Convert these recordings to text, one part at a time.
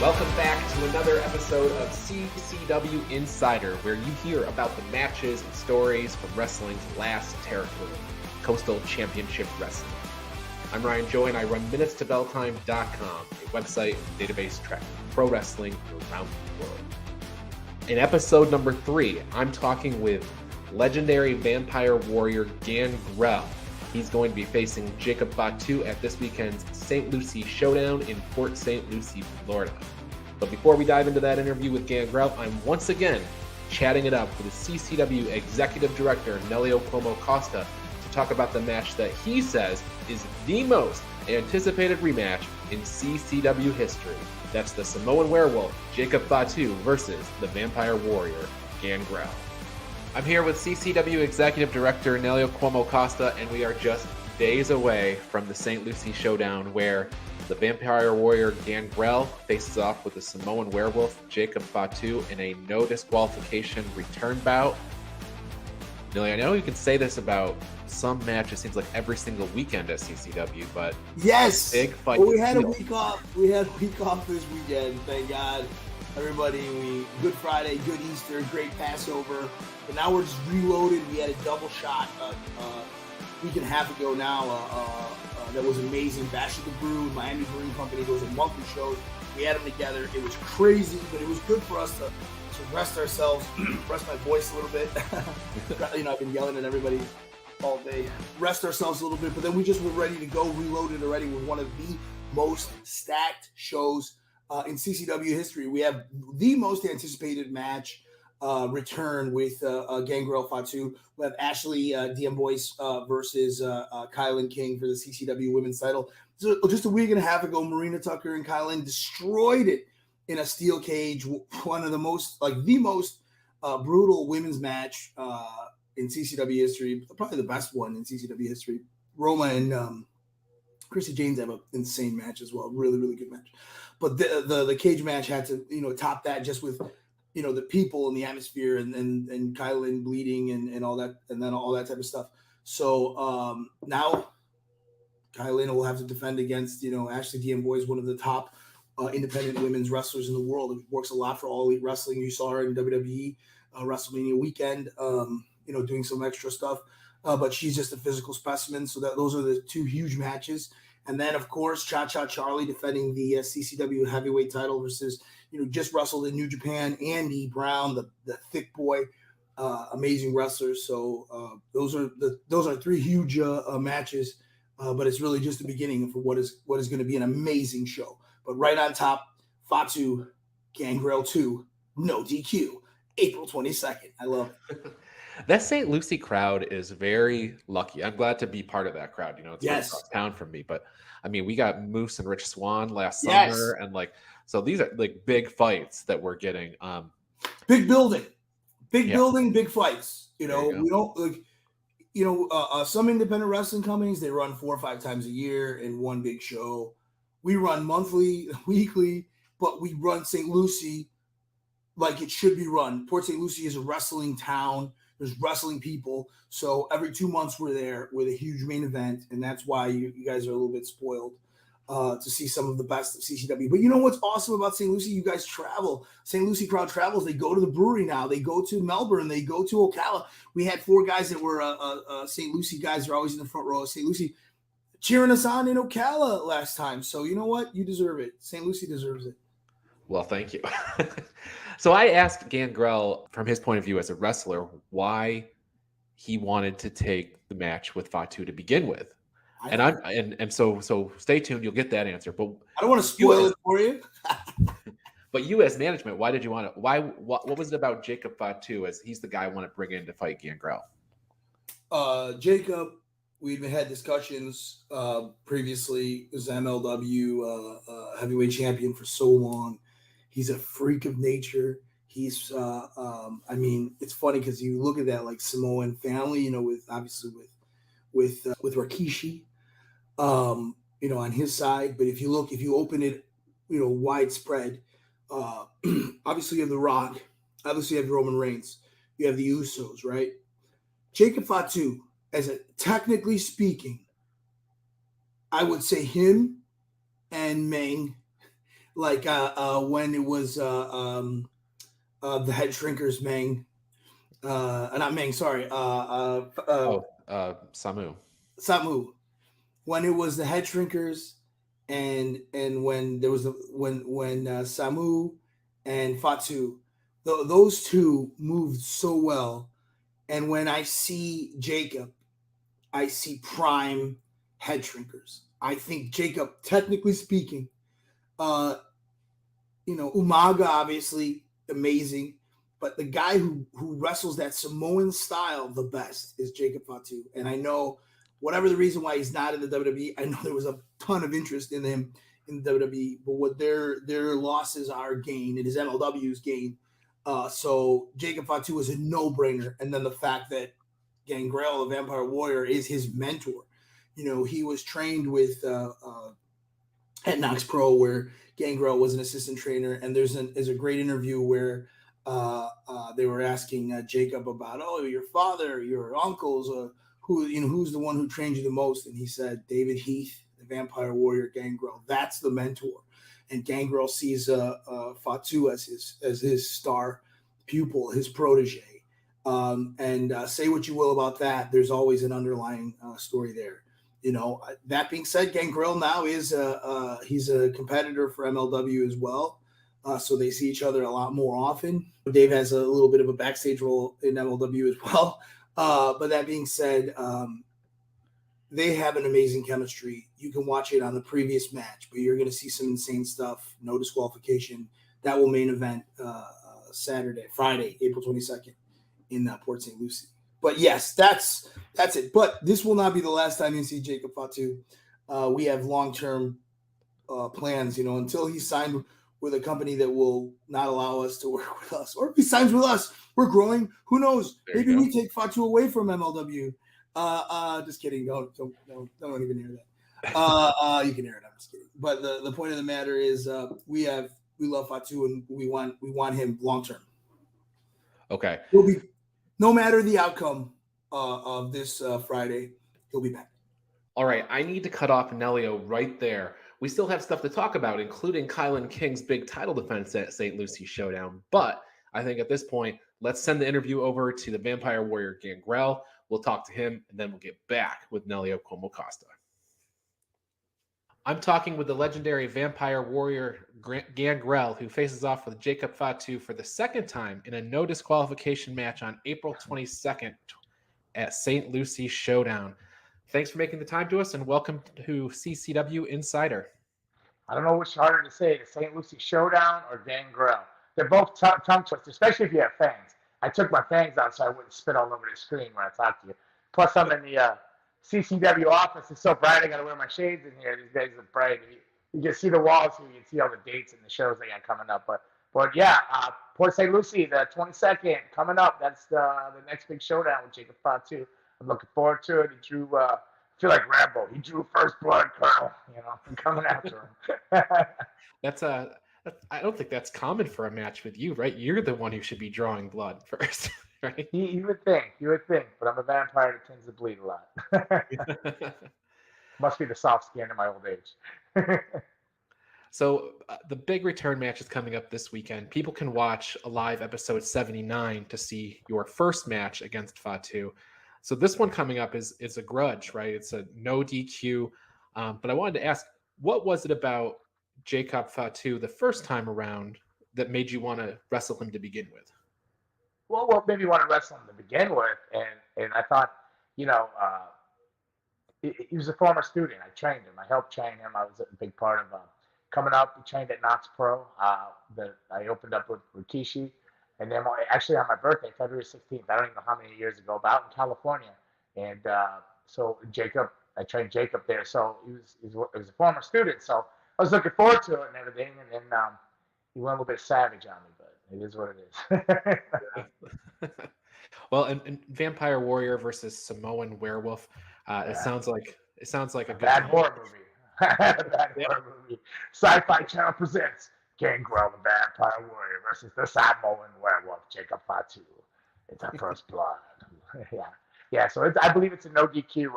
Welcome back to another episode of CCW Insider, where you hear about the matches and stories from wrestling's last territory, Coastal Championship Wrestling. I'm Ryan Joy, and I run MinutesToBellTime.com, a website and database tracking pro wrestling around the world. In episode number 3, I'm talking with legendary Vampire Warrior Gangrel. He's going to be facing Jacob Fatu at this weekend's St. Lucie Showdown in Port Saint Lucie, Florida. But before we dive into that interview with Gangrel, I'm once again chatting it up with the CCW Executive Director, Nelio Cuomo Costa, to talk about the match that he says is the most anticipated rematch in CCW history. That's the Samoan Werewolf Jacob Fatu versus the Vampire Warrior Gangrel. I'm here with CCW Executive Director Nelio Cuomo Costa, and we are just days away from the St. Lucie Showdown, where the Vampire Warrior Gangrel faces off with the Samoan Werewolf Jacob Fatu in a no disqualification return bout. Nelly, I know you can say this about some matches, seems like every single weekend at CCW, but yes, big fight. Well, we had a week off. We had a week off this weekend. Thank God, everybody. Good Friday, good Easter, great Passover. But now we're just reloaded. We had a double shot a week and a half ago now. That was amazing. Bash at the Brew, Miami Brewing Company. Those are monthly shows. We had them together. It was crazy, but it was good for us to rest ourselves, rest my voice a little bit. I've been yelling at everybody all day. Rest ourselves a little bit, but then we just were ready to go, reloaded already with one of the most stacked shows in CCW history. We have the most anticipated match return with Gangrel-Fatu. We have Ashley DM Boyce versus KiLynn King for the CCW Women's title. So just a week and a half ago, Marina Tucker and KiLynn destroyed it in a steel cage. One of the most brutal women's match in CCW history. Probably the best one in CCW history. Roma and Chrissy Janes have an insane match as well. Really, really good match. But the cage match had to top that just with the people and the atmosphere and KiLynn bleeding and all that, and then all that type of stuff. So now KiLynn will have to defend against, Ashley DM Boyce, one of the top independent women's wrestlers in the world. It works a lot for All Elite Wrestling. You saw her in WWE WrestleMania weekend, doing some extra stuff. But she's just a physical specimen. So those are the two huge matches. And then, of course, Cha-Cha Charlie defending the CCW heavyweight title versus, just wrestled in New Japan, Andy Brown, the thick boy, amazing wrestlers. So those are three huge matches. But it's really just the beginning for what is going to be an amazing show. But right on top, Fatu, Gangrel 2, no DQ, April 22nd. I love it. That St. Lucie crowd is very lucky. I'm glad to be part of that crowd. It's right across town from me. But I mean, we got Moose and Rich Swann last summer, and so these are big fights that we're getting. Big building, big fights. We don't some independent wrestling companies, they run 4 or 5 times a year in one big show. We run monthly, weekly, but we run St. Lucie like it should be run. Port Saint Lucie is a wrestling town. There's wrestling people. So every 2 months we're there with a huge main event. And that's why you guys are a little bit spoiled to see some of the best of CCW. But you know what's awesome about St. Lucie? You guys travel. St. Lucie crowd travels. They go to the brewery now. They go to Melbourne. They go to Ocala. We had 4 guys that were St. Lucie guys. They're always in the front row of St. Lucie cheering us on in Ocala last time. So you know what? You deserve it. St. Lucie deserves it. Well, thank you. So I asked Gangrel, from his point of view as a wrestler, why he wanted to take the match with Fatu to begin with. So stay tuned. You'll get that answer. But I don't want to spoil it for you. But you as management, why did you want to? What was it about Jacob Fatu as he's the guy I want to bring in to fight Gangrel? Jacob, we've had discussions previously. As MLW heavyweight champion for so long. He's a freak of nature. He's, it's funny because you look at that like Samoan family, with Rikishi, on his side. But if you open it, widespread, obviously you have The Rock, obviously you have Roman Reigns, you have the Usos, right? Jacob Fatu, technically speaking, I would say him and Meng like when it was the head shrinkers Meng, not Meng, sorry, Samu. Samu, when it was the head shrinkers, and when there was when Samu and Fatu, those two moved so well, and when I see Jacob, I see prime head shrinkers. I think Jacob, technically speaking, uh, Umaga obviously amazing, but the guy who wrestles that Samoan style the best is Jacob Fatu. And I know whatever the reason why he's not in the WWE, I know there was a ton of interest in him in the WWE, but what their losses are gain, it is MLW's gain. So Jacob Fatu is a no-brainer. And then the fact that Gangrel, the Vampire Warrior, is his mentor. He was trained with at Knox Pro, where Gangrel was an assistant trainer, and there's a great interview where they were asking Jacob about, your father, your uncles, who's the one who trained you the most, and he said David Heath, the Vampire Warrior Gangrel. That's the mentor, and Gangrel sees Fatu as his star pupil, his protege. And say what you will about that, there's always an underlying story there. That being said, Gangrel now is he's a competitor for MLW as well. So they see each other a lot more often. Dave has a little bit of a backstage role in MLW as well. But that being said, they have an amazing chemistry. You can watch it on the previous match, but you're going to see some insane stuff. No disqualification. That will main event Friday, April 22nd in Port Saint Lucie. But yes, that's it. But this will not be the last time you see Jacob Fatu. We have long-term plans, until he's signed with a company that will not allow us to work with us. Or if he signs with us, we're growing. Who knows? Maybe we take Fatu away from MLW. Just kidding. Don't even hear that. You can hear it. I'm just kidding. But the point of the matter is we love Fatu, and we want him long-term. Okay. We'll be, no matter the outcome of this Friday, he'll be back. All right, I need to cut off Nelio right there. We still have stuff to talk about, including KiLynn King's big title defense at St. Lucie Showdown. But I think at this point, let's send the interview over to the Vampire Warrior Gangrel. We'll talk to him, and then we'll get back with Nelio Cuomo Costa. I'm talking with the legendary Vampire Warrior Gangrel, who faces off with Jacob Fatu for the second time in a no disqualification match on April 22nd at St. Lucie Showdown. Thanks for making the time to us, and welcome to CCW Insider. I don't know which is harder to say, the St. Lucie Showdown or Gangrel. They're both tongue twisters, especially if you have fangs. I took my fangs out so I wouldn't spit all over the screen when I talk to you. Plus, I'm in the CCW office. It's so bright, I got to wear my shades in here. These days are bright. You can see the walls here. You can see all the dates and the shows they got coming up. But yeah, Port Saint Lucie, the 22nd, coming up. That's the next big showdown with Jacob Fatu. I'm looking forward to it. He drew, I feel like Rambo. He drew first blood, Colonel. I'm coming after him. I don't think that's common for a match with you, right? You're the one who should be drawing blood first, right? You would think, but I'm a vampire that tends to bleed a lot. Must be the soft skin in my old age. So the big return match is coming up this weekend. People can watch a live episode 79 to see your first match against Fatu. So this one coming up is a grudge, right? It's a no DQ. But I wanted to ask, what was it about Jacob Fatu the first time around that made you want to wrestle him to begin with? Well, what made me want to wrestle him to begin with, and I thought, he was a former student. I trained him. I helped train him. I was a big part of coming up. He trained at Knox Pro. I opened up with Rikishi. And then actually on my birthday, February 16th, I don't even know how many years ago, but out in California. And so I trained Jacob there. So he was a former student. So I was looking forward to it and everything. And then he went a little bit savage on me, but it is what it is. Well, and Vampire Warrior versus Samoan Werewolf, it sounds like a good bad horror movie. Horror movie. Sci-Fi Channel presents Gangrel, the Vampire Warrior versus the Samoan Werewolf Jacob Fatu. It's our first blood. Yeah. So I believe it's a no DQ.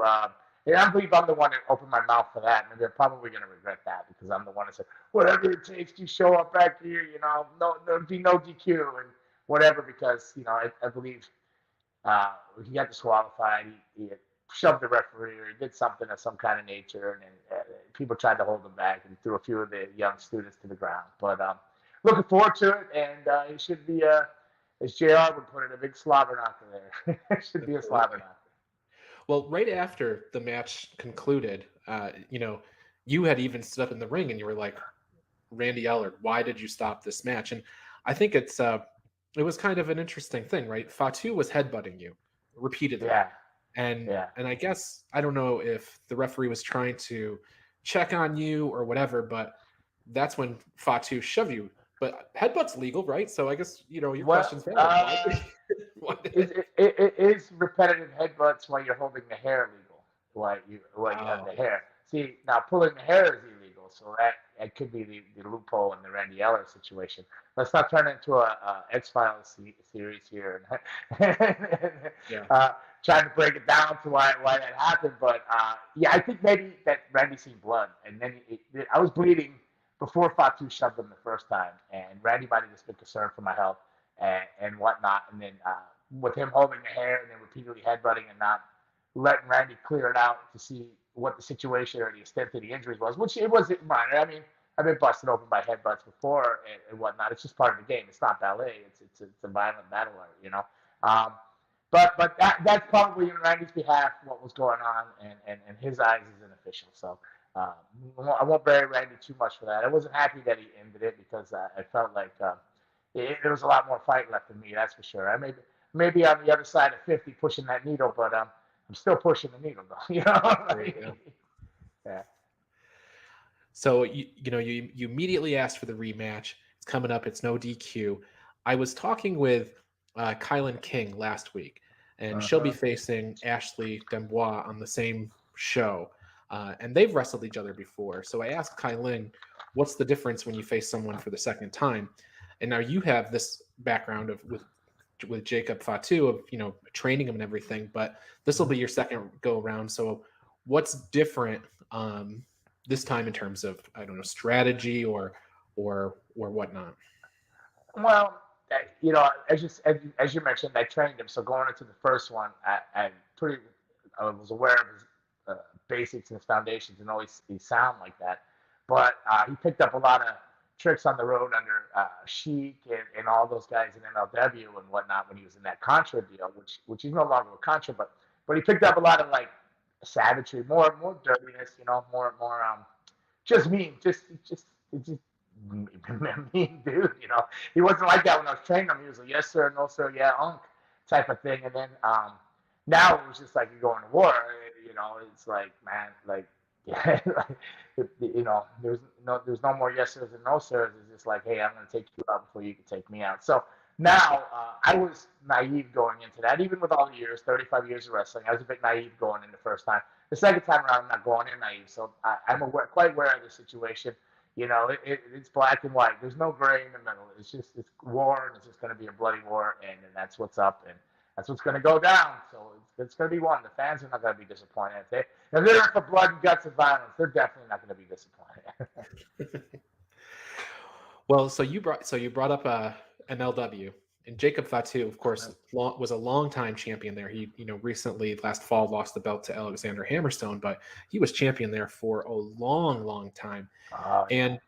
I believe I'm the one that opened my mouth for that, and they're probably going to regret that because I'm the one that said, whatever it takes to show up back here, there'll be no DQ and whatever, because, I believe he got disqualified. He had shoved the referee, or he did something of some kind of nature, and people tried to hold him back and threw a few of the young students to the ground. But looking forward to it, and it should be, as JR would put it, a big slobber knocker there. It should be a slobber knocker. Well, right after the match concluded, you had even stood up in the ring and you were like, Randy Ellard, why did you stop this match? And I think it was kind of an interesting thing, right? Fatu was headbutting you repeatedly. Yeah. And I guess, I don't know if the referee was trying to check on you or whatever, but that's when Fatu shoved you. But headbutt's legal, right? So I guess, your question's valid. It is repetitive headbutts while you're holding the hair legal, while you have the hair. See, now pulling the hair is illegal, so that could be the loophole in the Randy Ellard situation. Let's not turn it into a X-Files series here and trying to break it down to why that happened. But I think maybe that Randy seen blood, and then I was bleeding before Fatu shoved him the first time, and Randy might have just been concerned for my health and whatnot. And then with him holding the hair and then repeatedly headbutting and not letting Randy clear it out to see what the situation or the extent of the injuries was, which it wasn't minor. I mean, I've been busted open by headbutts before and whatnot. It's just part of the game. It's not ballet. It's a violent battle art, But that's probably in Randy's behalf what was going on, and his eyes is an official. So I won't bury Randy too much for that. I wasn't happy that he ended it because I felt like there was a lot more fight left in me, that's for sure. I may be on the other side of 50 pushing that needle, but I'm still pushing the needle, though. Yeah. So you immediately asked for the rematch. It's coming up. It's no DQ. I was talking with KiLynn King last week, and she'll be facing Ashley Dembois on the same show. And they've wrestled each other before. So I asked KiLynn, what's the difference when you face someone for the second time? And now you have this background with Jacob Fatu of, training him and everything, but this will be your second go around. So what's different this time in terms of, I don't know, strategy or whatnot? Well, as you mentioned, I trained him. So going into the first one, I was aware of his basics and his foundations and always be sound like that. But he picked up a lot of tricks on the road under Sheik and all those guys in MLW and whatnot when he was in that Contra deal, which he's no longer with Contra, but he picked up a lot of like savagery, more dirtiness, more just mean, just mean dude, He wasn't like that when I was training him. He was a yes sir, no sir, yeah, type of thing. And then now it was just like you're going to war, it's like, man, like, yeah, there's no more yes sirs and no sirs. It's just like, hey, I'm going to take you out before you can take me out. So now I was naive going into that, even with all the years, 35 years of wrestling. I was a bit naive going in the first time. The second time around, I'm not going in naive. So I'm quite aware of the situation. It's black and white. There's no gray in the middle. It's war, and it's just going to be a bloody war, and that's what's up, and that's what's going to go down. So it's going to be one. The fans are not going to be disappointed. If they're in for blood and guts and violence, they're definitely not going to be disappointed. Well, so you brought up MLW, and Jacob Fatu, of course, was a long-time champion there. He, recently last fall lost the belt to Alexander Hammerstone, but he was champion there for a long, long time. And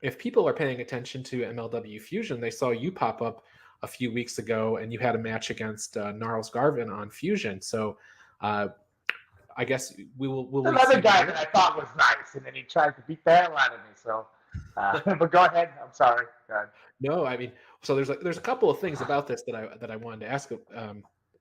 if people are paying attention to MLW Fusion, they saw you pop up a few weeks ago, and you had a match against Gnarls Garvin on Fusion. So I guess we'll another guy that I thought was nice, and then he tried to beat the hell out of me. So, but go ahead. I'm sorry. Go ahead. No, I mean, so there's a couple of things about this that I wanted to ask.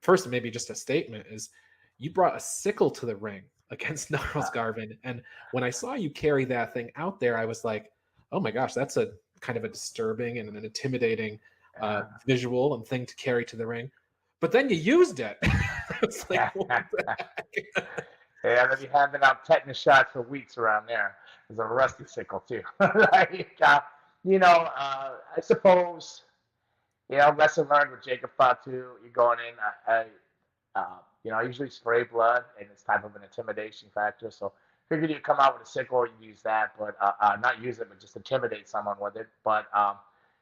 First, maybe just a statement is you brought a sickle to the ring against Gnarls Garvin, and when I saw you carry that thing out there, I was like, oh my gosh, that's a kind of a disturbing and an intimidating visual and thing to carry to the ring. But then you used it. It's like, what the heck? Yeah, they'll be handing out tetanus shots for weeks around there. There's a rusty sickle too. I suppose, lesson learned with Jacob Fatu. You're going in. I usually spray blood, and it's type of an intimidation factor. So figured you'd come out with a sickle, you use that, but not use it, but just intimidate someone with it. But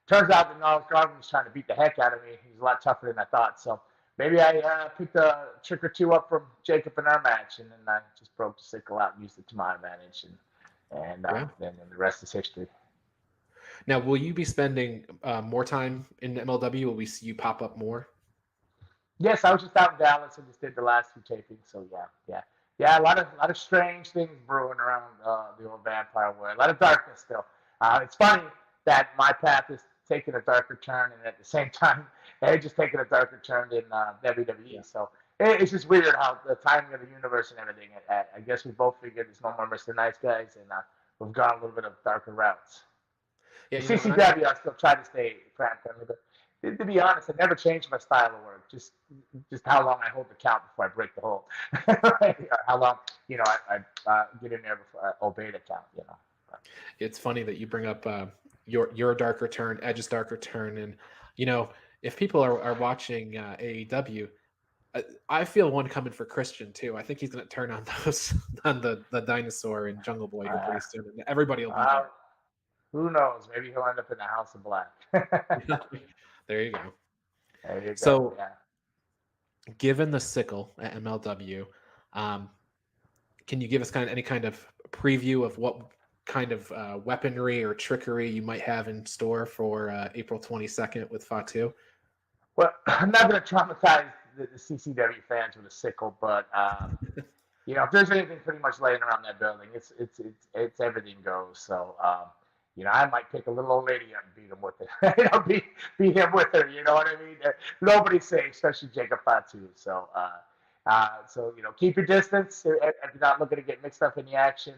turns out that Gnarls Garvin was trying to beat the heck out of me. He's a lot tougher than I thought. So maybe I picked a trick or two up from Jacob in our match, and then I just broke the sickle out and used it to my advantage. And then the rest is history. Now, will you be spending more time in MLW? Will we see you pop up more? Yes, I was just out in Dallas and just did the last 2 tapings. So yeah. A lot of strange things brewing around the old Vampire Warrior. A lot of darkness still. It's funny that my path is taking a darker turn, and at the same time, they're just taking a darker turn in WWE. Yeah. So it's just weird how the timing of the universe and everything. I guess we both figured there's no more Mr. Nice Guys, and we've gone a little bit of darker routes. Yeah, CCW, I still try to stay friendly, but to be honest, I never changed my style of work. Just how long I hold the count before I break the hold. How long, I get in there before I obey the count. It's funny that you bring up your darker turn, Edge's darker turn, and if people are watching AEW, I feel one coming for Christian too. I think he's going to turn on the dinosaur and Jungle Boy pretty soon, and everybody will be there. Who knows? Maybe he'll end up in the House of Black. There you go. There you go. So, given the sickle at MLW, can you give us any kind of preview of what kind of weaponry or trickery you might have in store for April 22nd with Fatu? Well, I'm not going to traumatize the CCW fans with a sickle, but if there's anything pretty much laying around that building, it's everything goes. So. I might pick a little old lady up and beat him with it. beat him with her. You know what I mean? Nobody's safe, especially Jacob Fatu. So, keep your distance if you're not looking to get mixed up in the action,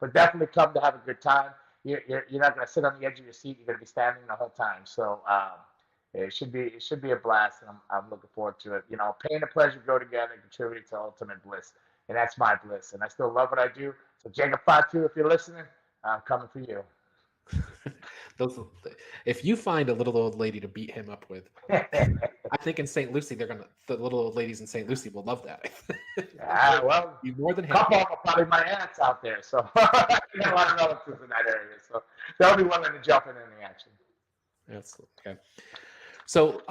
but definitely come to have a good time. You're not going to sit on the edge of your seat. You're going to be standing the whole time. So, it should be a blast, and I'm looking forward to it. Pain and pleasure go together, contributing to ultimate bliss, and that's my bliss. And I still love what I do. So, Jacob Fatu, if you're listening, I'm coming for you. If you find a little old lady to beat him up with, I think in St. Lucie the little old ladies in St. Lucie will love that. Well, be more than happy. Couple of them are probably my aunts out there, so I got a lot of relatives in that area, so they'll be willing to jump in the action. That's okay. So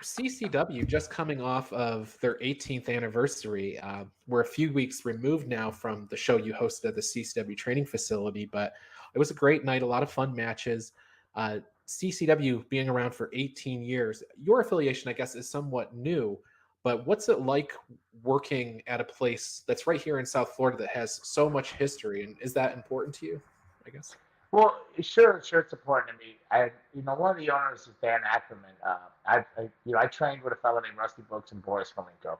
CCW just coming off of their 18th anniversary. We're a few weeks removed now from the show you hosted at the CCW Training Facility, but it was a great night, a lot of fun matches. CCW being around for 18 years, your affiliation, I guess, is somewhat new, but what's it like working at a place that's right here in South Florida that has so much history, and is that important to you, I guess? Well, sure, it's important to me. One of the owners is Dan Ackerman. I trained with a fellow named Rusty Brooks and Boris Malenko.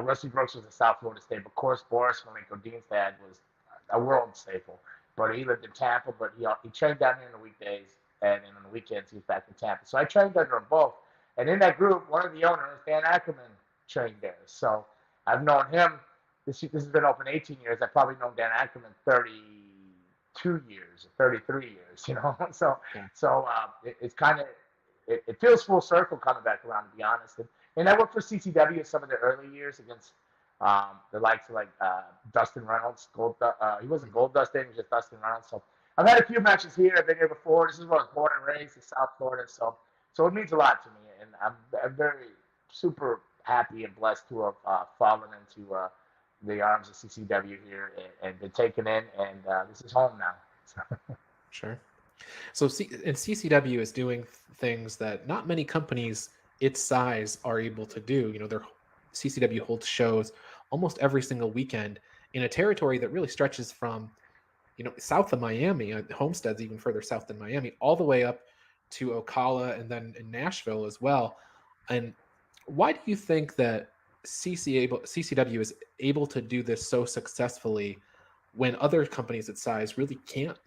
Rusty Brooks was a South Florida staple. Of course, Boris Malenko, Dean's dad, was a world staple. But he lived in Tampa, but he trained down here on the weekdays, and then on the weekends he was back in Tampa. So I trained under them both. And in that group, one of the owners, Dan Ackerman, trained there. So I've known him. This has been open 18 years. I've probably known Dan Ackerman 32 years, 33 years, So it's kind of, it feels full circle coming back around, to be honest. And I worked for CCW in some of the early years against the likes of Dustin Reynolds. He wasn't Gold Dust then, he was just Dustin Reynolds. So I've had a few matches here. I've been here before. This is where I was born and raised in South Florida. So it means a lot to me, and I'm very super happy and blessed to have fallen into the arms of CCW here and been taken in, and this is home now. So. Sure. So and CCW is doing things that not many companies its size are able to do. CCW holds shows almost every single weekend in a territory that really stretches from, south of Miami, Homestead's even further south than Miami, all the way up to Ocala and then in Nashville as well. And why do you think that CCW is able to do this so successfly when other companies its size really can't?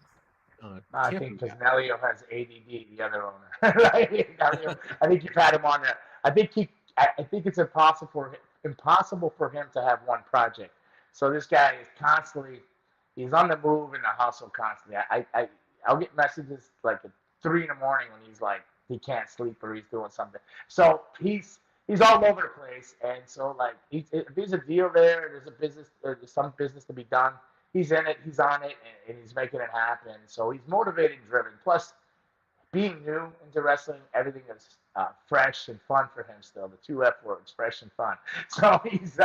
I think because Nelio has ADD, the other owner. Right? I think you've had him on there. I think it's impossible for him to have one project. So this guy is constantly, he's on the move and the hustle constantly. I'll get messages at 3 a.m. when he's he can't sleep or he's doing something. So he's he's all over the place. And so like if there's a deal there, there's a business, there's some business to be done. He's in it, he's on it, and he's making it happen. So he's motivated and driven. Plus, being new into wrestling, everything is fresh and fun for him still. The two F words, fresh and fun. So he's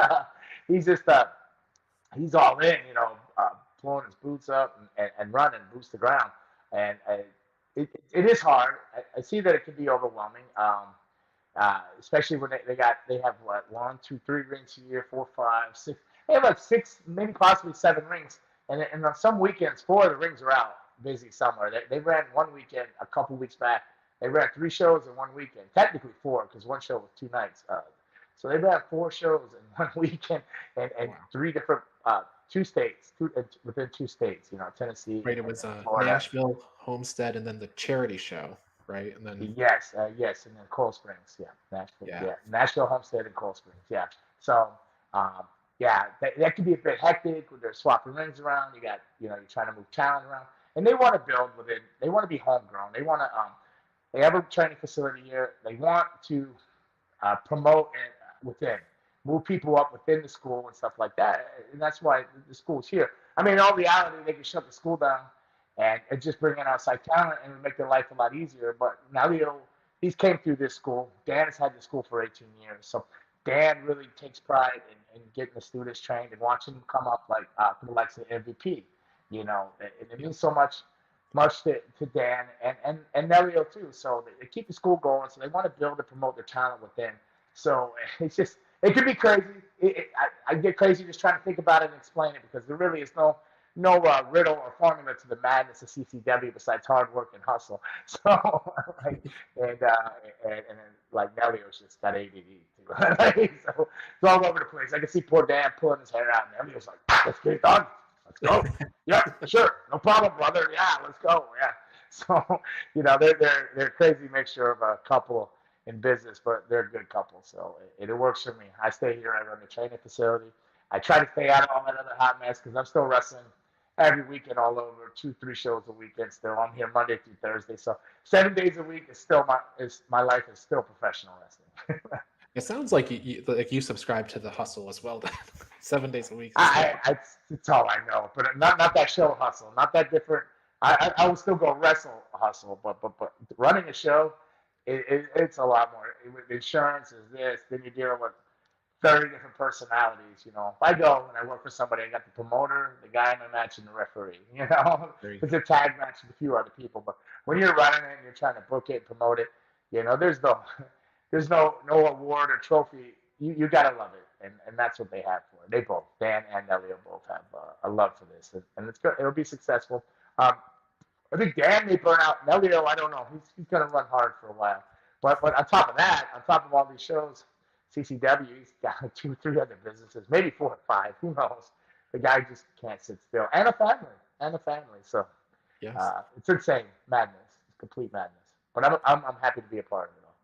just he's all in, pulling his boots up and running, boots to ground. And it is hard. I see that it can be overwhelming, especially when they have what, 1, 2, 3 rings a year, 4, 5, 6. They have like 6, maybe possibly 7 rings, and on some weekends 4 of the rings are out busy somewhere. They ran one weekend a couple weeks back. They ran 3 shows in one weekend, technically 4 because one show was 2 nights. So they ran 4 shows in one weekend and wow. 3 different 2 states, within 2 states, Tennessee. Right, it was Nashville, Homestead, and then the charity show, right? And then yes, and then Coral Springs, Nashville, Nashville, Homestead, and Coral Springs, So, that can be a bit hectic when they're swapping rings around. You got, you're trying to move talent around, and they want to build within. They want to be homegrown. They want to. They have a training facility here. They want to promote within. Move people up within the school and stuff like that. And that's why the school's here. I mean, in all reality, they can shut the school down and just bring in outside talent and make their life a lot easier. But Nelio, he's came through this school. Dan has had the school for 18 years. So Dan really takes pride in getting the students trained and watching them come up like to the likes of MVP. It means so much to Dan and Nelio too. So they keep the school going. So they want to build and promote their talent within. So it's just, it can be crazy. I get crazy just trying to think about it and explain it because there really is no riddle or formula to the madness of CCW besides hard work and hustle. So, and like Nelio's just got ADD too. So it's all over the place. I can see poor Dan pulling his hair out, and Nelio's like, "Let's get it done. Let's go. Yeah, sure, no problem, brother. Yeah, let's go. Yeah." So they're a crazy mixture of a couple in business, but they're a good couple, so it works for me. I stay here. I run the training facility. I try to stay out of all that other hot mess because I'm still wrestling every weekend all over, 2, 3 shows a weekend still. I'm here Monday through Thursday, so 7 days a week is still my life is still professional wrestling. It sounds like you subscribe to the hustle as well. 7 days a week. It's all I know, but not that show hustle, not that different. I will still go wrestle hustle, but running a show. It's a lot more. Insurance is this. Then you're dealing with 30 different personalities. If I go and I work for somebody, I got the promoter, the guy in the match, and the referee. It's a tag match with a few other people. But when you're running it and you're trying to book it, promote it, there's no award or trophy. You gotta love it, and that's what they have for it. They both, Dan and Nelio, both have a love for this, and it's good. It'll be successful. I think Dan may burn out. Nelio, I don't know. He's going to run hard for a while. But on top of that, on top of all these shows, CCW, he's got 2, 3 other businesses, maybe 4 or 5. Who knows? The guy just can't sit still. And a family. So yes. It's insane. Madness. It's complete madness. But I'm happy to be a part of it all.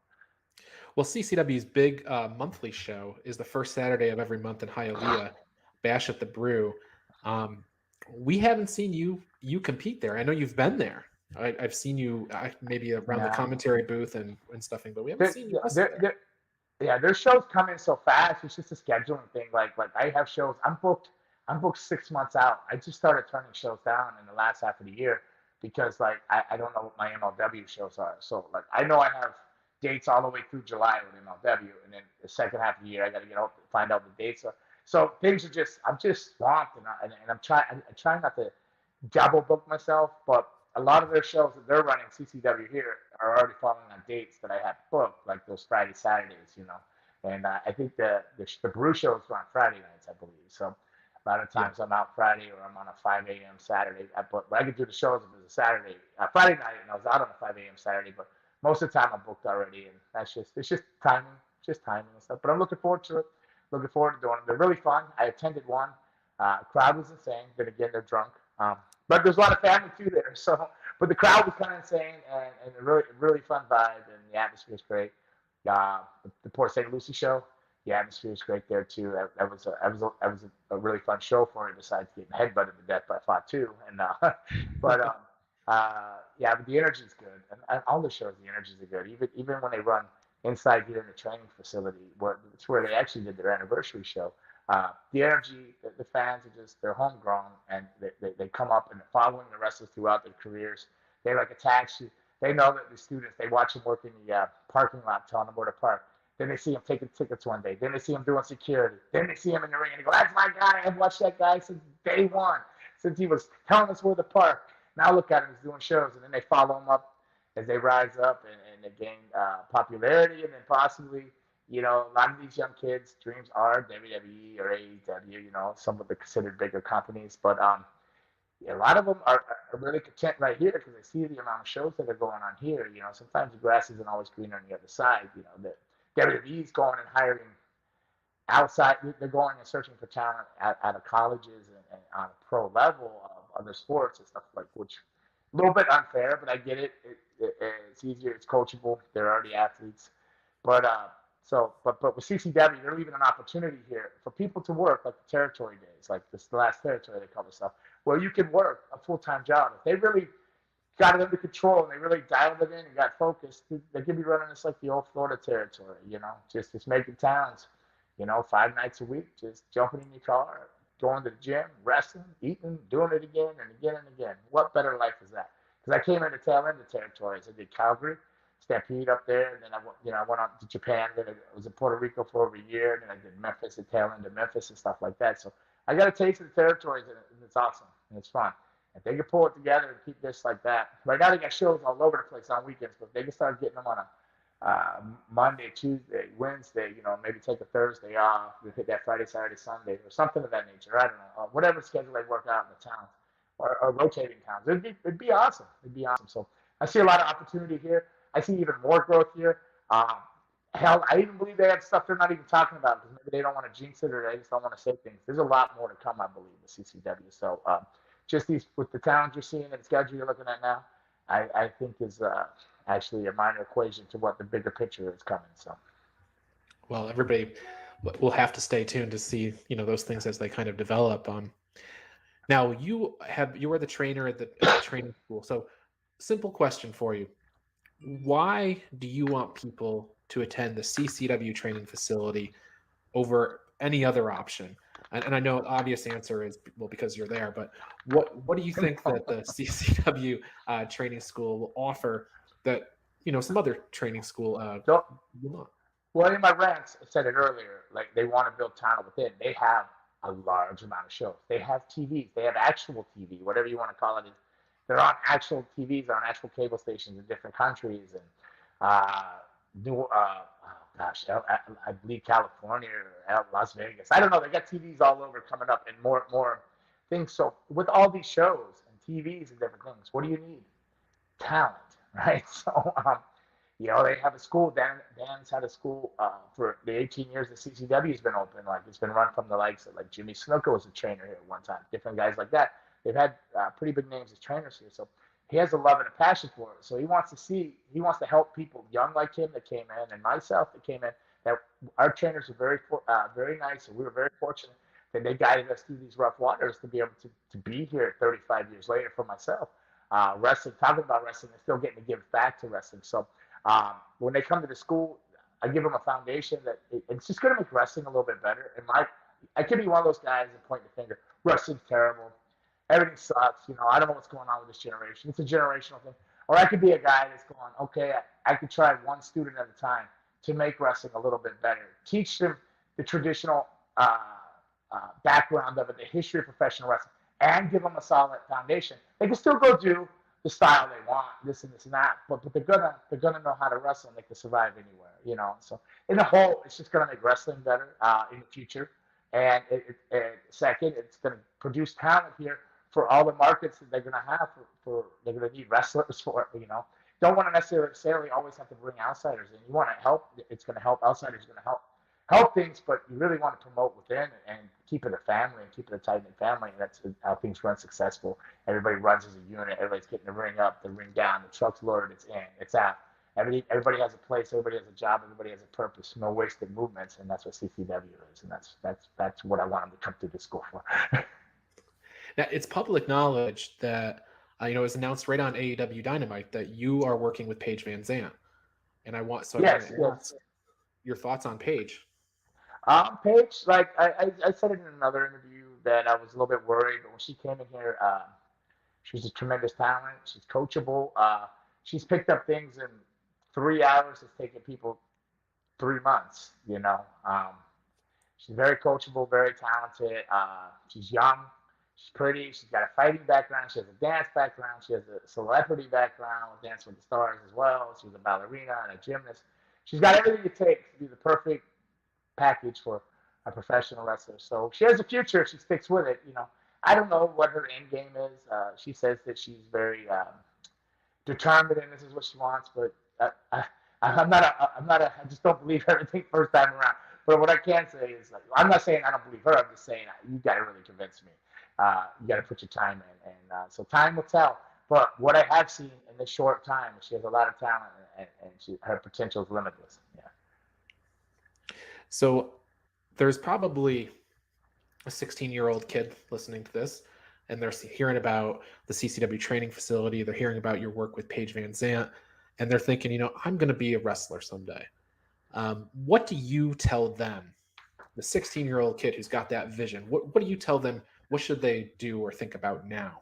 Well, CCW's big monthly show is the first Saturday of every month in Hialeah, Bash at the Brew. We haven't seen you compete there. I know you've been there. I've seen you maybe around the commentary booth and stuffing, but we haven't seen you. Their shows come in so fast. It's just a scheduling thing. Like I have shows. I'm booked 6 months out. I just started turning shows down in the last half of the year because I don't know what my MLW shows are. So I know I have dates all the way through July with MLW, and then the second half of the year I got to find out the dates. So things are I'm just swamped, and I'm trying not to double book myself, but a lot of their shows that they're running CCW here are already falling on dates that I have booked, like those Friday, Saturdays, And I think the brew shows are on Friday nights, I believe. So a lot of times I'm out Friday or I'm on a 5 a.m. Saturday. But I could do the shows if it was a Saturday, Friday night, and I was out on a 5 a.m. Saturday. But most of the time I'm booked already, and it's just timing and stuff. But I'm looking forward to it. Looking forward to doing them. They're really fun. I attended one. Crowd was insane. Then again, they're drunk. But there's a lot of family too there. So, but the crowd was kind of insane and a really, really fun vibe, and the atmosphere is great. The Port Saint Lucie show, the atmosphere is great there too. That was a really fun show for me. Besides getting headbutted to death by Fatu, but the energy is good, and all the shows, the energies are good. Even when they run inside here in the training facility, where it's where they actually did their anniversary show. The energy, the fans are just, they're homegrown, and they come up and following the wrestlers throughout their careers. They like attach you. They know that the students, they watch them work in the parking lot, telling them where to park. Then they see him taking tickets one day. Then they see him doing security. Then they see him in the ring and they go, that's my guy. I've watched that guy since day one, since he was telling us where to park. Now look at him, he's doing shows. And then they follow him up as they rise up and they gain popularity. And then possibly, you know, a lot of these young kids' dreams are WWE or AEW, you know, some of the considered bigger companies. But a lot of them are really content right here because they see the amount of shows that are going on here. You know, sometimes the grass isn't always green on the other side. You know, that WWE's going and hiring outside. They're going and searching for talent out of colleges and on a pro level of other sports and stuff like, which a little bit unfair, but I get it. It's easier. It's coachable. They're already athletes. But but with CCW, they're leaving an opportunity here for people to work like the territory days, like this the last territory they cover stuff, where you can work a full-time job. If they really got it under control and they really dialed it in and got focused, they could be running this like the old Florida territory, you know, just making towns, you know, 5 nights a week, just jumping in your car, going to the gym, wrestling, eating, doing it again and again and again. What better life is that? Because I came in the tail end of territories. I did Calgary, Stampede up there, and then I went out to Japan. Then I was in Puerto Rico for over a year, and then I did Memphis, the tail end of Memphis and stuff like that. So I got a taste of the territories, and it's awesome and it's fun. If they can pull it together and keep this like that, right now they got shows all over the place on weekends, but if they can start getting them on a Monday, Tuesday, Wednesday, you know, maybe take a Thursday off, we hit that Friday, Saturday, Sunday, or something of that nature. I don't know, whatever schedule they work out in the town or rotating towns. It'd be awesome. It'd be awesome. So I see a lot of opportunity here. I see even more growth here. Hell, I even believe they have stuff they're not even talking about because maybe they don't want to jinx it or they just don't want to say things. There's a lot more to come, I believe, with CCW. So just these with the towns you're seeing and the schedule you're looking at now, I think is actually a minor equation to what the bigger picture is coming. So, well, everybody will have to stay tuned to see, you know, those things as they kind of develop. Now you are the trainer at the training school. So, simple question for you: why do you want people to attend the CCW training facility over any other option? And I know the obvious answer is, well, because you're there, but what do you think that the CCW training school will offer that, you know, some other training school will not? Well, in my rants, I said it earlier, like they want to build talent within. They have a large amount of shows. They have TVs. They have actual TV, whatever you want to call it. They're on actual TVs, on actual cable stations in different countries, and I believe California or Las Vegas. I don't know. They got TVs all over coming up and more things. So with all these shows and TVs and different things, what do you need? Talent, right? So you know, they have a school. Dan's had a school for the 18 years that CCW has been open. Like it's been run from the likes of like Jimmy Snuka was a trainer here at one time. Different guys like that. They've had pretty big names as trainers here. So he has a love and a passion for it. So he wants to help people young like him that came in and myself that came in. That our trainers are very nice, and we were very fortunate that they guided us through these rough waters to be able to be here 35 years later for myself. Wrestling, talking about wrestling, and still getting to give back to wrestling. So when they come to the school, I give them a foundation that it's just going to make wrestling a little bit better. And I could be one of those guys that point the finger, wrestling's terrible. Everything sucks. You know, I don't know what's going on with this generation. It's a generational thing. Or I could be a guy that's going, okay, I could try one student at a time to make wrestling a little bit better. Teach them the traditional background of it, the history of professional wrestling, and give them a solid foundation. They can still go do the style they want, this and that, but they're gonna know how to wrestle and they can survive anywhere, you know. So in the whole, it's just gonna make wrestling better in the future. And second, it's gonna produce talent here for all the markets that they're gonna have for they're gonna need wrestlers for, you know. Don't want to necessarily always have to bring outsiders in. You want to help. It's going to help. Outsiders are going to help things, but you really want to promote within and keep it a family and keep it a tight-knit family. And that's how things run successful. Everybody runs as a unit. Everybody's getting the ring up, the ring down, the truck's loaded, it's in, it's out. Everybody has a place. Everybody has a job. Everybody has a purpose. No wasted movements, and that's what CCW is. And that's what I want them to come to the school for. Now, it's public knowledge that. It was announced right on AEW Dynamite that you are working with Paige VanZant. And I want Yes, to yes. ask your thoughts on Paige. Paige, like I said in another interview that I was a little bit worried, but when she came in here, she's a tremendous talent. She's coachable. She's picked up things in 3 hours. It's taken people 3 months. She's very coachable, very talented. She's young. She's pretty. She's got a fighting background. She has a dance background. She has a celebrity background with Dance with the Stars as well. She's a ballerina and a gymnast. She's got everything it takes to be the perfect package for a professional wrestler. So she has a future if she sticks with it. I don't know what her end game is. She says that she's very determined and this is what she wants, but I just don't believe everything first time around. But what I can say is, like, I'm not saying I don't believe her. I'm just saying you got to really convince me. You got to put your time in, and so time will tell. But what I have seen in this short time, she has a lot of talent, and her potential is limitless. Yeah. So there's probably a 16-year-old kid listening to this, and they're hearing about the CCW Training Facility. They're hearing about your work with Paige VanZant, and they're thinking, I'm going to be a wrestler someday. What do you tell them, the 16-year-old kid who's got that vision? What do you tell them? What should they do or think about now?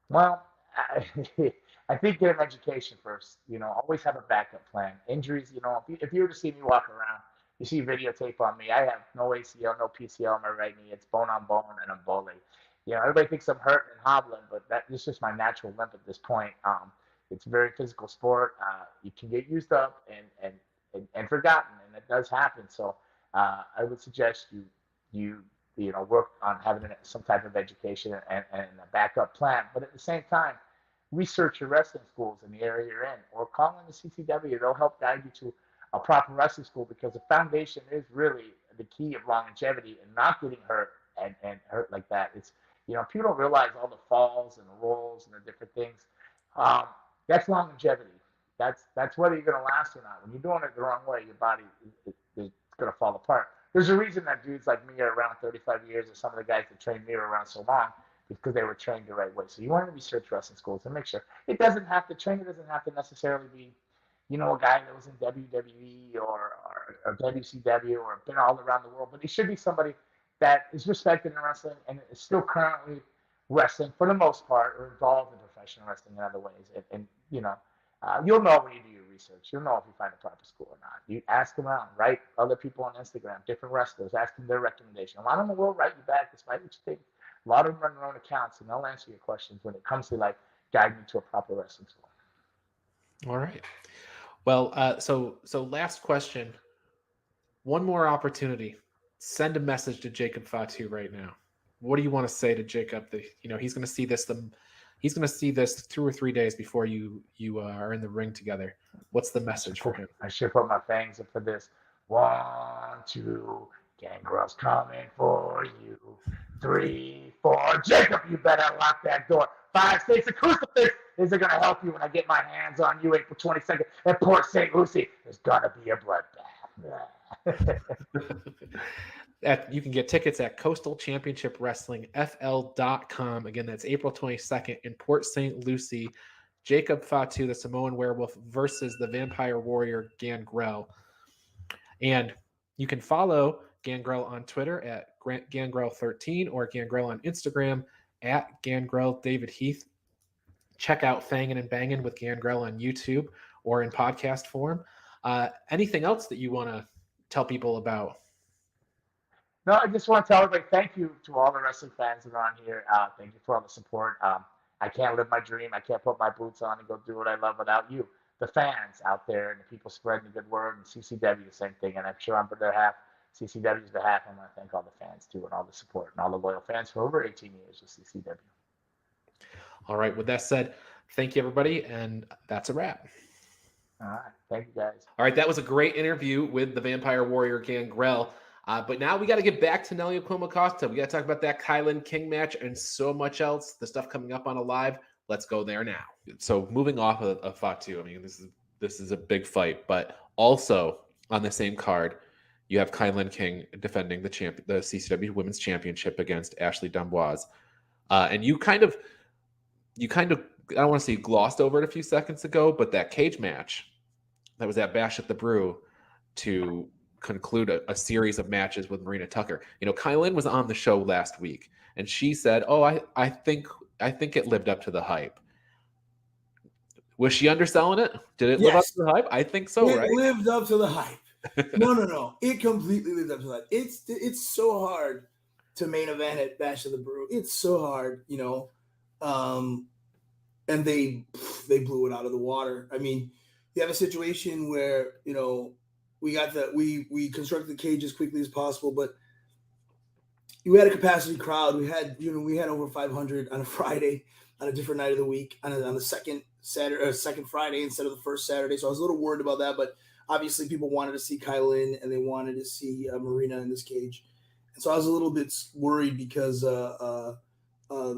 Well, I think get an education first. Always have a backup plan. Injuries, if you were to see me walk around, you see videotape on me. I have no ACL, no PCL on my right knee. It's bone on bone, and I'm bowling. Everybody thinks I'm hurt and hobbling, but that's just my natural limp at this point. It's a very physical sport. You can get used up and forgotten, and it does happen. So I would suggest you work on having some type of education and a backup plan. But at the same time, research your wrestling schools in the area you're in, or call in the CCW. They'll help guide you to a proper wrestling school, because the foundation is really the key of longevity and not getting hurt and hurt like that. It's, people don't realize all the falls and the rolls and the different things. That's longevity. That's whether you're going to last or not. When you're doing it the wrong way, your body is going to fall apart. There's a reason that dudes like me are around 35 years, and some of the guys that trained me are around so long, because they were trained the right way. So you want to research wrestling schools and make sure it doesn't have to necessarily be, a guy that was in WWE or WCW or been all around the world, but it should be somebody that is respected in wrestling and is still currently wrestling for the most part, or involved in professional wrestling in other ways. And you'll know when you do your research. You'll know if you find a proper school or not. You ask around, write other people on Instagram, different wrestlers, ask them their recommendation. A lot of them will write you back despite what you think. A lot of them run their own accounts, and they'll answer your questions when it comes to guiding you to a proper wrestling school. All right. Well, so last question. One more opportunity. Send a message to Jacob Fatu right now. What do you want to say to Jacob? That he's going to see this. He's going to see this 2 or 3 days before you are in the ring together. What's the message for him? I should put my fangs up for this. 1, 2, Gangrel's coming for you. 3, 4, Jacob, you better lock that door. 5, 6, a crucifix isn't going to help you when I get my hands on you April 22nd at Port Saint Lucie. There's going to be a bloodbath. You can get tickets at Coastal Championship Wrestling FL.com. Again, that's April 22nd in Port Saint Lucie. Jacob Fatu, the Samoan Werewolf, versus the Vampire Warrior Gangrel. And you can follow Gangrel on Twitter at Gangrel13 or Gangrel on Instagram at Gangrel David Heath. Check out Fangin' and Bangin' with Gangrel on YouTube or in podcast form. Anything else that you want to tell people about? No, I just want to tell everybody thank you to all the wrestling fans that are on here. Thank you for all the support. I can't live my dream. I can't put my boots on and go do what I love without you, the fans out there, and the people spreading the good word. And CCW, the same thing. And I'm sure on their behalf, CCW's behalf, I want to thank all the fans too, and all the support and all the loyal fans for over 18 years with CCW. All right. With that said, thank you, everybody, and that's a wrap. All right. Thank you, guys. All right. That was a great interview with the Vampire Warrior Gangrel. But now we got to get back to Nelio Cuomo Costa. We got to talk about that KiLynn King match and so much else. The stuff coming up on Alive. Let's go there now. So moving off of Fatu, I mean, this is a big fight. But also on the same card, you have KiLynn King defending the CCW Women's Championship against Ashley D'Amboise. And you kind of, I don't want to say glossed over it a few seconds ago, but that cage match that was at Bash at the Brew to conclude a series of matches with Marina Tucker. KiLynn was on the show last week, and she said, "Oh, I think it lived up to the hype." Was she underselling it? Did it live up Yes. to the hype? I think so, It right? lived up to the hype. No. It completely lived up to that. It's so hard to main event at Bash of the Brew. It's so hard, and they blew it out of the water. I mean, you have a situation where we constructed the cage as quickly as possible, but you had a capacity crowd. We had over 500 on a Friday, on a different night of the week, on the second Saturday or second Friday instead of the first Saturday. So I was a little worried about that, but obviously people wanted to see KiLynn and they wanted to see Marina in this cage, and so I was a little bit worried because the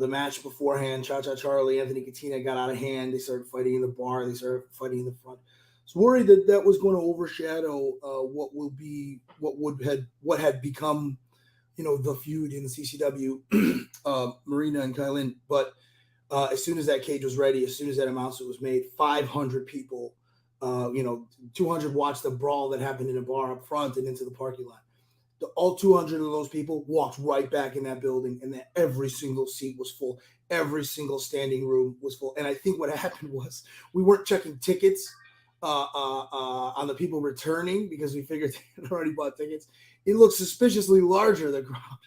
match beforehand, Cha Cha Charlie, Anthony Katina got out of hand. They started fighting in the bar. They started fighting in the front. I was worried that was going to overshadow what had become, the feud in the CCW, Marina and KiLynn. But as soon as that cage was ready, as soon as that announcement was made, 500 people, 200 watched the brawl that happened in a bar up front and into the parking lot. All 200 of those people walked right back in that building, and that every single seat was full. Every single standing room was full. And I think what happened was we weren't checking tickets on the people returning because we figured they had already bought tickets. It looked suspiciously larger, the crowd.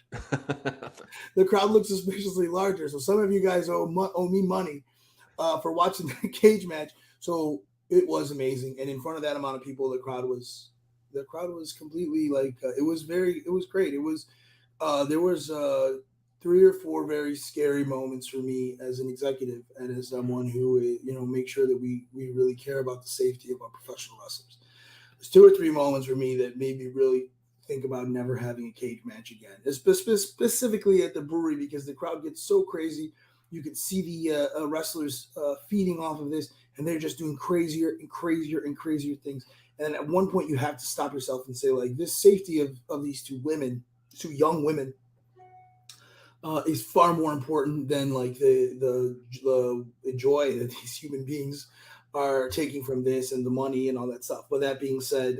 The crowd looked suspiciously larger. So some of you guys owe me money for watching the cage match. So it was amazing. And in front of that amount of people, the crowd was completely it was great. It was there was 3 or 4 very scary moments for me as an executive and as someone who make sure that we really care about the safety of our professional wrestlers. There's 2 or 3 moments for me that made me really think about never having a cage match again, specifically at the brewery, because the crowd gets so crazy. You could see the wrestlers feeding off of this, and they're just doing crazier and crazier and crazier things. And at one point, you have to stop yourself and say, this safety of these 2 young women, is far more important than the joy that these human beings are taking from this and the money and all that stuff. But that being said,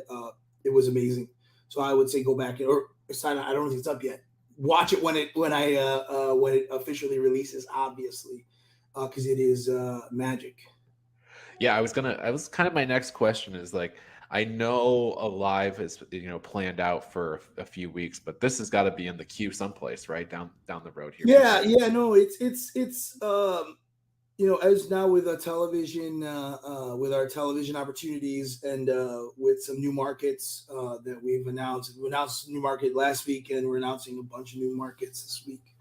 it was amazing. So I would say go back I don't think it's up yet. Watch it when it officially releases, obviously, because it is magic. Yeah, I was kind of my next question is I know a live is planned out for a few weeks, but this has got to be in the queue someplace, right down the road here. Yeah, no, it's as now with television, with our television opportunities, and with some new markets that we've announced. We announced a new market last week, and we're announcing a bunch of new markets this week.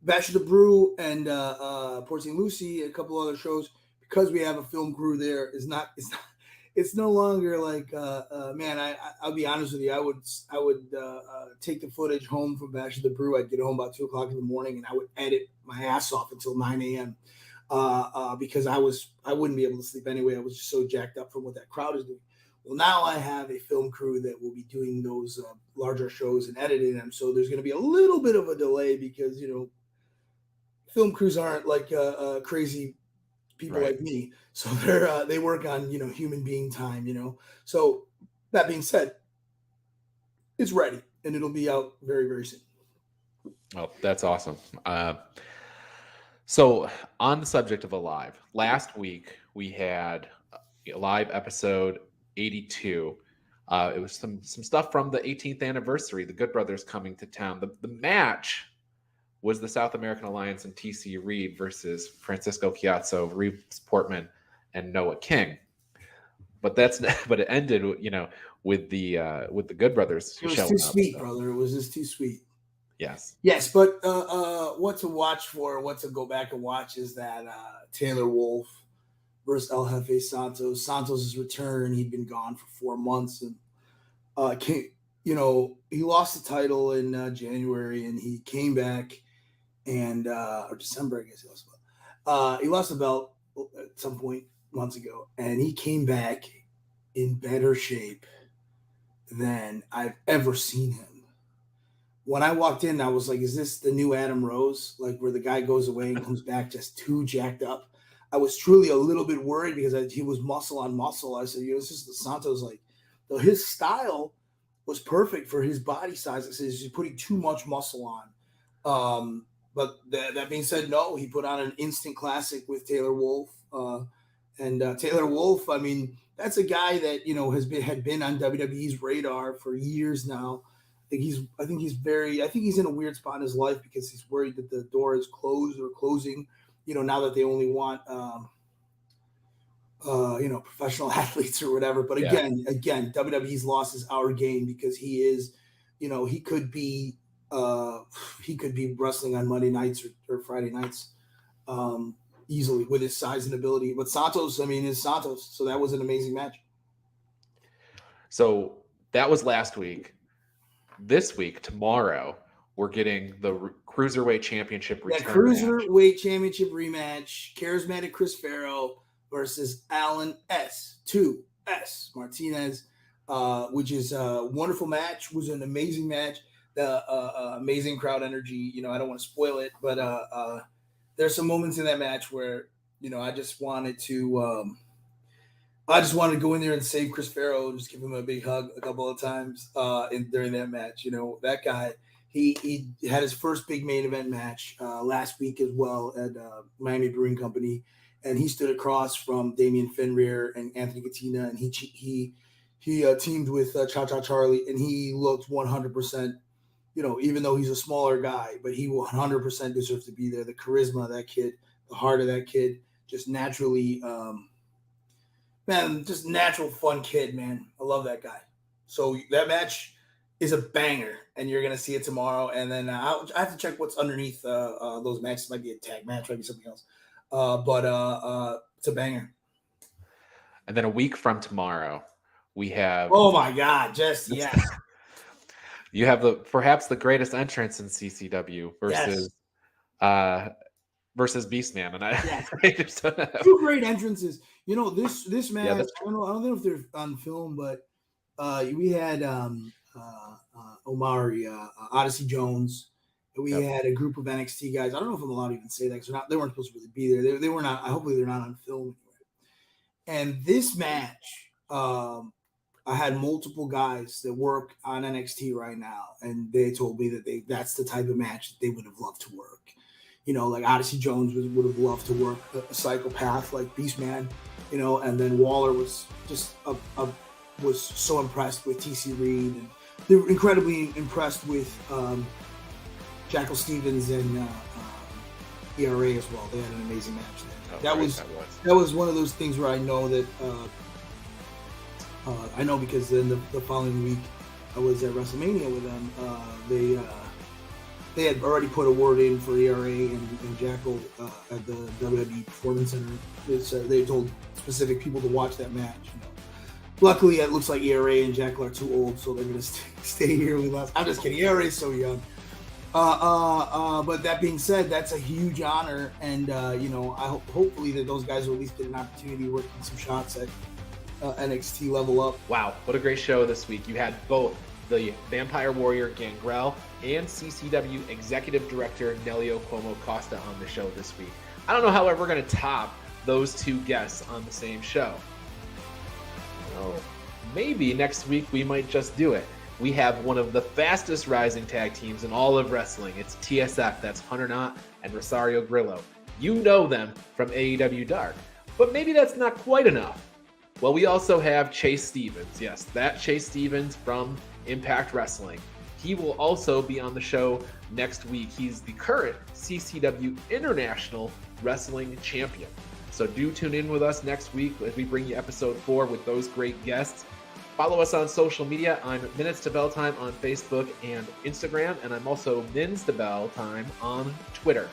Bash of the Brew and Port Saint Lucie, a couple other shows, because we have a film crew there. It's no longer I'll be honest with you. I would take the footage home from Bash of the Brew. I'd get home about 2:00 in the morning, and I would edit my ass off until 9 a.m. Because I wouldn't be able to sleep anyway. I was just so jacked up from what that crowd is doing. Well, now I have a film crew that will be doing those larger shows and editing them. So there's going to be a little bit of a delay because film crews aren't like crazy people like me. So they work on human being time. So that being said, it's ready and it'll be out very, very soon. Oh, that's awesome. So on the subject of Alive, last week we had a live episode 82. It was some stuff from the 18th anniversary, the Good Brothers coming to town. The match was the South American Alliance and TC Reed versus Francisco Chiazzo, Reeves Portman, and Noah King. But it ended, with the Good Brothers. It was too sweet, brother. It was just too sweet. Yes. But what to watch for, what to go back and watch is that Taylor Wolf versus El Jefe Santos. Santos' return. He'd been gone for 4 months, and he lost the title in January, and he came back, and or December, I guess he lost the belt. He lost the belt at some point months ago, and he came back in better shape than I've ever seen him. When I walked in, I was like, is this the new Adam Rose? Like where the guy goes away and comes back just too jacked up? I was truly a little bit worried because he was muscle on muscle. I said, it's just Santos, like, his style was perfect for his body size. I said, he's putting too much muscle on. But that being said, no, he put on an instant classic with Taylor Wolf. Taylor Wolf, I mean, that's a guy that, had been on WWE's radar for years now. I think he's in a weird spot in his life because he's worried that the door is closed or closing, now that they only want, professional athletes or whatever. But again, WWE's loss is our game because he is, he could be wrestling on Monday nights or Friday nights easily with his size and ability. But Santos, is Santos. So that was an amazing match. So that was last week. This week, tomorrow, we're getting the Cruiserweight Championship return. Yeah, Cruiserweight Championship rematch. Charismatic Chris Farrow versus Alan S2S Martinez, which is a wonderful match. It was an amazing match. Amazing crowd energy. I don't want to spoil it, but there's some moments in that match where, I just wanted to go in there and save Chris Farrow, just give him a big hug a couple of times during that match. That guy, he had his first big main event match last week as well at Miami Brewing Company, and he stood across from Damian Fenrir and Anthony Katina, and he teamed with Cha Cha Charlie, and he looked 100%. Even though he's a smaller guy, but he 100% deserves to be there. The charisma of that kid, the heart of that kid, just naturally, just natural fun kid, man. I love that guy. So that match is a banger, and you're going to see it tomorrow. And then I have to check what's underneath those matches. It might be a tag match, might be something else. But it's a banger. And then a week from tomorrow, we have... Oh, my God. Just, yes. You have perhaps the greatest entrance in CCW versus Beastman, and I just don't know. Two great entrances. This match. I don't know if they're on film, but we had Omari, Odyssey Jones. We had a group of NXT guys. I don't know if I'm allowed to even say that because they weren't supposed to really be there. They were not. Hopefully, they're not on film anyway. And this match. I had multiple guys that work on NXT right now, and they told me that that's the type of match that they would have loved to work. Like Odyssey Jones would have loved to work a psychopath like Beastman, and then Waller was just was so impressed with TC Reed, and they were incredibly impressed with Jackal Stevens and ERA as well. They had an amazing match there. That was one of those things where I know that. I know because then the following week I was at WrestleMania with them. They had already put a word in for ERA and Jackal at the WWE Performance Center. They told specific people to watch that match. Luckily, it looks like ERA and Jackal are too old, so they're going to stay here with us. I'm just kidding. ERA is so young. But that being said, that's a huge honor, and hopefully that those guys will at least get an opportunity to work in some shots at NXT Level Up. Wow, what a great show this week. You had both the Vampire Warrior Gangrel and CCW Executive Director Nelio Cuomo Costa on the show this week. I don't know how we're going to top those two guests on the same show. Well, maybe next week we might just do it. We have one of the fastest rising tag teams in all of wrestling. It's TSF, that's Hunter Knott and Rosario Grillo. You know them from AEW Dark, but maybe that's not quite enough. Well, we also have Chase Stevens. Yes, that Chase Stevens from Impact Wrestling. He will also be on the show next week. He's the current CCW International Wrestling Champion. So do tune in with us next week as we bring you episode 4 with those great guests. Follow us on social media. I'm Minutes to Bell Time on Facebook and Instagram, and I'm also Mins to Bell Time on Twitter.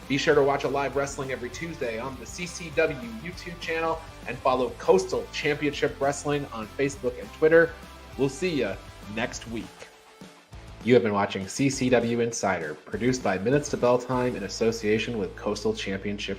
Be sure to watch a live wrestling every Tuesday on the CCW YouTube channel and follow Coastal Championship Wrestling on Facebook and Twitter. We'll see you next week. You have been watching CCW Insider, produced by Minutes to Bell Time in association with Coastal Championship